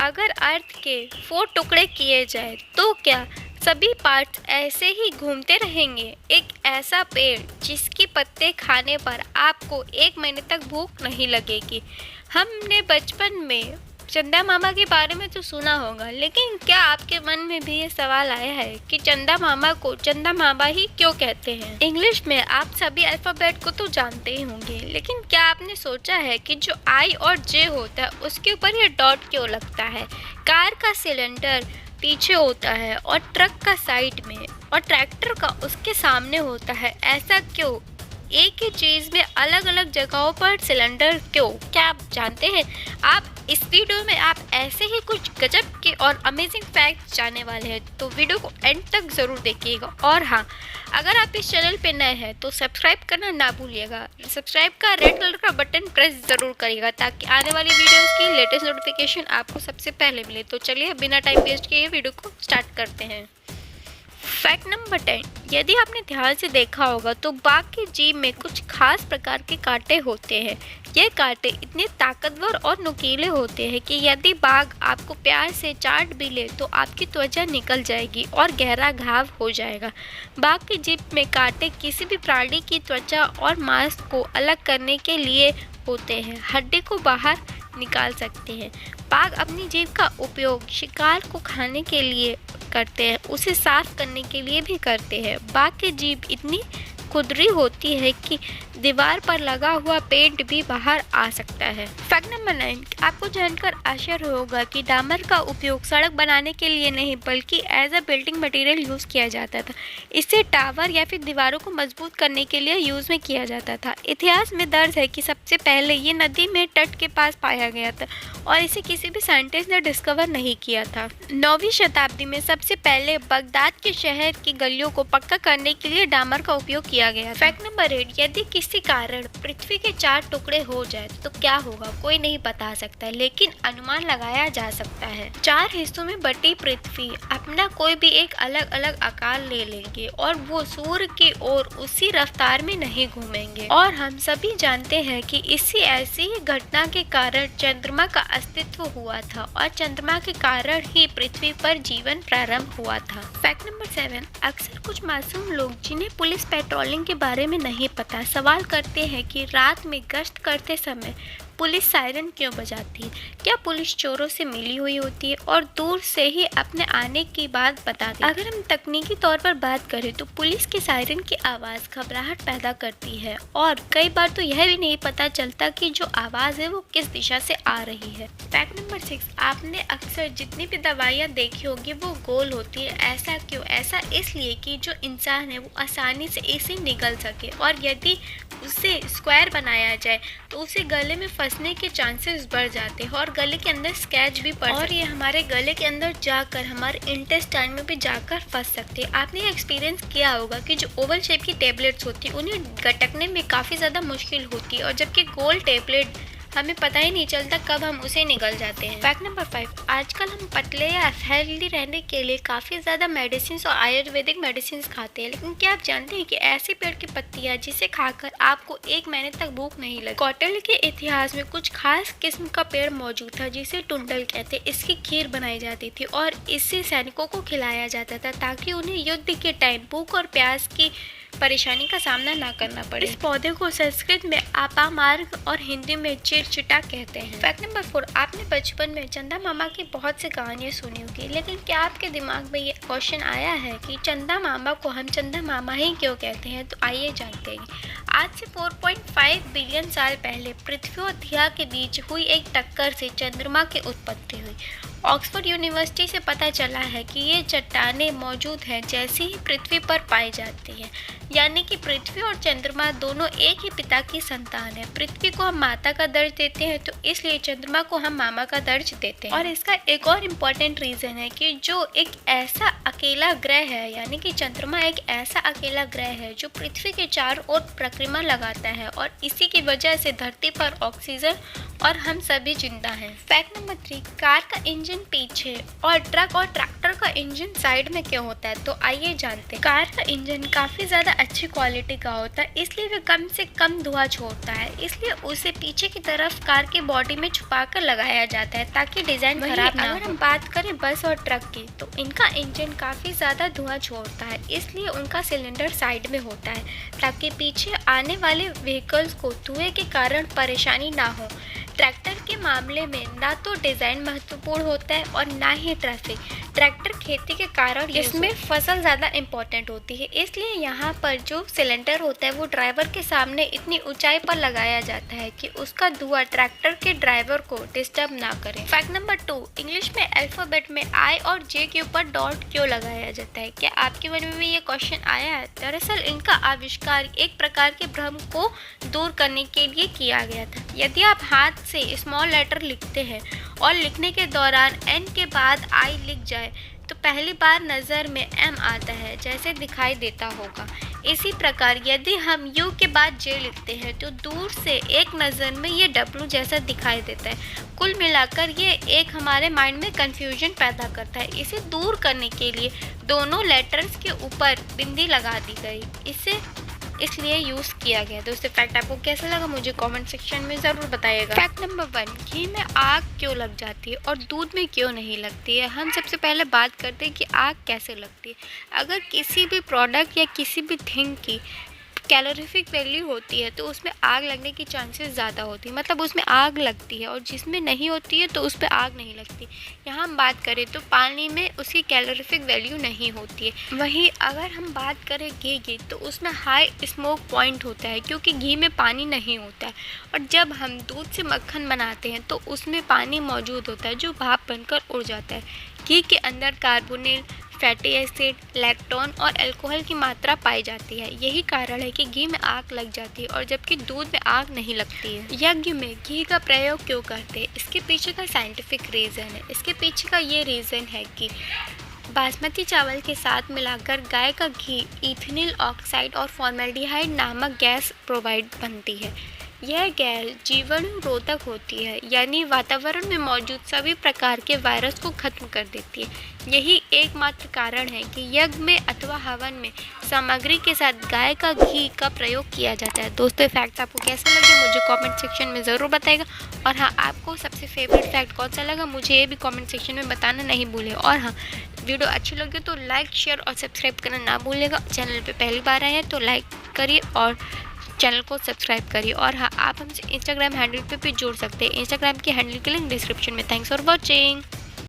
अगर अर्थ के 4 टुकड़े किए जाए तो क्या सभी पार्ट्स ऐसे ही घूमते रहेंगे? एक ऐसा पेड़ जिसकी पत्ते खाने पर आपको 1 महीने तक भूख नहीं लगेगी। हमने बचपन में चंदा मामा के बारे में तो सुना होगा, लेकिन क्या आपके मन में भी ये सवाल आया है कि चंदा मामा को चंदा मामा ही क्यों कहते हैं? इंग्लिश में आप सभी अल्फाबेट को तो जानते ही होंगे, लेकिन क्या आपने सोचा है कि जो आई और जे होता है उसके ऊपर ये डॉट क्यों लगता है? कार का सिलेंडर पीछे होता है और ट्रक का साइड में और ट्रैक्टर का उसके सामने होता है, ऐसा क्यों? एक ही चीज़ में अलग अलग जगहों पर सिलेंडर क्यों? क्या आप जानते हैं? आप इस वीडियो में आप ऐसे ही कुछ गजब के और अमेजिंग फैक्ट्स जानने वाले हैं, तो वीडियो को एंड तक ज़रूर देखिएगा। और हाँ, अगर आप इस चैनल पे नए हैं तो सब्सक्राइब करना ना भूलिएगा। सब्सक्राइब का रेड कलर का बटन प्रेस ज़रूर करिएगा ताकि आने वाली वीडियोस की लेटेस्ट नोटिफिकेशन आपको सबसे पहले मिले। तो चलिए बिना टाइम वेस्ट किए वीडियो को स्टार्ट करते हैं। फैक्ट नंबर 10, यदि आपने ध्यान से देखा होगा तो बाघ के जीभ में कुछ खास प्रकार के कांटे होते हैं। ये कांटे इतने ताकतवर और नुकीले होते हैं कि यदि बाघ आपको प्यार से चाट भी ले तो आपकी त्वचा निकल जाएगी और गहरा घाव हो जाएगा। बाघ की जीभ में कांटे किसी भी प्राणी की त्वचा और मांस को अलग करने के लिए होते हैं, हड्डी को बाहर निकाल सकते हैं। बाघ अपनी जीभ का उपयोग शिकार को खाने के लिए करते हैं, उसे साफ करने के लिए भी करते हैं। बाघ की जीभ इतनी खुरदरी होती है कि दीवार पर लगा हुआ पेंट भी बाहर आ सकता है। फैक्ट नंबर 9, आपको जानकर आश्चर्य होगा कि डामर का उपयोग सड़क बनाने के लिए नहीं बल्कि as a building material use किया जाता था। इसे टावर या फिर दीवारों को मजबूत करने के लिए यूज़ में किया जाता था। इतिहास में दर्ज है कि सबसे पहले ये नदी में तट के पास पाया गया था और इसे किसी भी साइंटिस्ट ने डिस्कवर नहीं किया था। 9वीं शताब्दी में सबसे पहले बगदाद के शहर की गलियों को पक्का करने के लिए डामर का उपयोग किया गया। फैक्ट नंबर 8, यदि किसी कारण पृथ्वी के 4 टुकड़े हो जाए तो क्या होगा? कोई नहीं बता सकता, लेकिन अनुमान लगाया जा सकता है। 4 हिस्सों में बटी पृथ्वी अपना कोई भी एक अलग अलग आकार ले लेंगे और वो सूर्य की ओर उसी रफ्तार में नहीं घूमेंगे। और हम सभी जानते हैं कि इसी ऐसी ही घटना के कारण चंद्रमा का अस्तित्व हुआ था और चंद्रमा के कारण ही पृथ्वी पर जीवन प्रारंभ हुआ था। फैक्ट नंबर 7, अक्सर कुछ मासूम लोग जिन्हें पुलिस पेट्रोलिंग के बारे में नहीं पता सवाल करते हैं कि रात में गश्त करते समय पुलिस सायरन क्यों बजाती है? क्या पुलिस चोरों से मिली हुई होती है और दूर से ही अपने आने की बात बताती है? अगर हम तकनीकी तौर पर बात करें तो पुलिस के सायरन की आवाज़ घबराहट पैदा करती है और कई बार तो यह भी नहीं पता चलता कि जो आवाज़ है वो किस दिशा से आ रही है। फैक्ट नंबर 6, आपने अक्सर जितनी भी दवाइयाँ देखी होगी वो गोल होती है। ऐसा क्यों? ऐसा इसलिए कि जो इंसान है वो आसानी से इसे निगल सके, और यदि उसे स्क्वायर बनाया जाए तो उसे गले में फंसने के चांसेस बढ़ जाते हैं और गले के अंदर स्कैच भी पड़ और ये हमारे गले के अंदर जाकर हमारे इंटेस्टाइन में भी जाकर फंस सकते हैं। आपने ये एक्सपीरियंस किया होगा कि जो ओवल शेप की टेबलेट्स होती है उन्हें गटकने में काफ़ी ज़्यादा मुश्किल होती है, और जबकि गोल टेबलेट हमें पता ही नहीं चलता कब हम उसे निगल जाते हैं। फैक्ट नंबर 5, आजकल हम पतले या हेल्दी रहने के लिए काफ़ी ज़्यादा मेडिसिन और आयुर्वेदिक मेडिसिन खाते हैं, लेकिन क्या आप जानते हैं कि ऐसे पेड़ की पत्तियां जिसे खाकर आपको 1 महीने तक भूख नहीं लगी? कौटिल्य के इतिहास में कुछ खास किस्म का पेड़ मौजूद था जिसे टुंडल कहते। इसकी खीर बनाई जाती थी और इससे सैनिकों को खिलाया जाता था ताकि उन्हें युद्ध के टाइम भूख और प्यास की परेशानी का सामना ना करना पड़े। इस पौधे को संस्कृत में अपामार्ग और हिंदी में चिरचिटा कहते हैं। फैक्ट नंबर 4, आपने बचपन में चंदा मामा की बहुत सी कहानियां सुनी होगी, लेकिन क्या आपके दिमाग में ये क्वेश्चन आया है कि चंदा मामा को हम चंदा मामा ही क्यों कहते हैं? तो आइए जानते हैं। आज से 4.5 बिलियन साल पहले पृथ्वी और धिया के बीच हुई एक टक्कर से चंद्रमा की उत्पत्ति हुई। ऑक्सफोर्ड यूनिवर्सिटी से पता चला है कि ये चट्टानें मौजूद हैं जैसी ही पृथ्वी पर पाई जाती हैं, यानी कि पृथ्वी और चंद्रमा दोनों एक ही पिता की संतान है। पृथ्वी को हम माता का दर्ज देते हैं तो इसलिए चंद्रमा को हम मामा का दर्ज देते हैं। और इसका एक और इम्पॉर्टेंट रीज़न है कि जो एक ऐसा अकेला ग्रह है, यानी कि चंद्रमा एक ऐसा अकेला ग्रह है जो पृथ्वी के चारों ओर परिक्रमा लगाता है, और इसी की वजह से धरती पर ऑक्सीजन और हम सभी जिंदा हैं। फैक्ट नंबर 3, कार का इंजन पीछे और ट्रक और ट्रैक्टर का इंजन साइड में क्यों होता है? तो आइए जानते हैं। कार का इंजन काफी ज्यादा अच्छी क्वालिटी का होता है, इसलिए वह कम से कम धुआं छोड़ता है, इसलिए उसे पीछे की तरफ कार के बॉडी में छुपा कर लगाया जाता है ताकि डिजाइन खराब ना हो। अगर हम बात करें बस और ट्रक की, तो इनका इंजन काफी ज्यादा धुआं छोड़ता है, इसलिए उनका सिलेंडर साइड में होता है ताकि पीछे आने वाले व्हीकल्स को धुएं के कारण परेशानी ना हो। ट्रैक्टर के मामले में ना तो डिज़ाइन महत्वपूर्ण होता है और ना ही ट्रैफिक। ट्रैक्टर खेती के कारण इसमें फसल ज़्यादा इम्पोर्टेंट होती है, इसलिए यहाँ पर जो सिलेंडर होता है वो ड्राइवर के सामने इतनी ऊंचाई पर लगाया जाता है कि उसका धुआं ट्रैक्टर के ड्राइवर को डिस्टर्ब ना करे। फैक्ट नंबर 2, इंग्लिश में अल्फ़ाबेट में आई और जे के ऊपर डॉट क्यों लगाया जाता है? क्या आपके मन में ये क्वेश्चन आया है? दरअसल इनका आविष्कार एक प्रकार के भ्रम को दूर करने के लिए किया गया था। यदि आप हाथ से स्मॉल लेटर लिखते हैं और लिखने के दौरान एन के बाद आई लिख जाए तो पहली बार नज़र में एम आता है, जैसे दिखाई देता होगा। इसी प्रकार यदि हम यू के बाद जे लिखते हैं तो दूर से एक नज़र में ये डब्लू जैसा दिखाई देता है। कुल मिलाकर ये एक हमारे माइंड में कन्फ्यूजन पैदा करता है। इसे दूर करने के लिए दोनों लेटर्स के ऊपर बिंदी लगा दी गई, इसे इसलिए यूज़ किया गया। दोस्तों फैक्ट आपको कैसा लगा मुझे कमेंट सेक्शन में ज़रूर बताइएगा। फैक्ट नंबर 1, घी में आग क्यों लग जाती है और दूध में क्यों नहीं लगती है? हम सबसे पहले बात करते हैं कि आग कैसे लगती है। अगर किसी भी प्रोडक्ट या किसी भी थिंग की कैलोरीफिक वैल्यू होती है तो उसमें आग लगने की चांसेस ज़्यादा होती है, मतलब उसमें आग लगती है, और जिसमें नहीं होती है तो उस पर आग नहीं लगती। यहाँ हम बात करें तो पानी में उसकी कैलोरीफिक वैल्यू नहीं होती है। वहीं अगर हम बात करें घी की तो उसमें हाई स्मोक पॉइंट होता है क्योंकि घी में पानी नहीं होता है, और जब हम दूध से मक्खन बनाते हैं तो उसमें पानी मौजूद होता है जो भाप बनकर उड़ जाता है। घी के अंदर कार्बोनिल, फैटी एसिड, लैक्टोन और अल्कोहल की मात्रा पाई जाती है। यही कारण है कि घी में आग लग जाती है और जबकि दूध में आग नहीं लगती है। यज्ञ में घी का प्रयोग क्यों करते हैं? इसके पीछे का साइंटिफिक रीज़न है। इसके पीछे का ये रीज़न है कि बासमती चावल के साथ मिलाकर गाय का घी इथेनिल ऑक्साइड और फॉर्मेल्डिहाइड नामक गैस प्रोवाइड बनती है। यह गैस जीवाणु रोधक होती है, यानी वातावरण में मौजूद सभी प्रकार के वायरस को खत्म कर देती है। यही एकमात्र कारण है कि यज्ञ में अथवा हवन में सामग्री के साथ गाय का घी का प्रयोग किया जाता है। दोस्तों फैक्ट्स आपको कैसा लगे मुझे कमेंट सेक्शन में ज़रूर बताइएगा, और हाँ आपको सबसे फेवरेट फैक्ट कौन सा लगा मुझे ये भी कमेंट सेक्शन में बताना नहीं भूलें। और हाँ वीडियो अच्छी लगे तो लाइक, शेयर और सब्सक्राइब करना ना भूलिएगा। चैनल पर पहली बार आए हैं तो लाइक करिए और चैनल को सब्सक्राइब करिए। और हाँ आप हमसे इंस्टाग्राम हैंडल पे भी जुड़ सकते हैं। इंस्टाग्राम की हैंडल की लिंक डिस्क्रिप्शन में। Thanks for watching.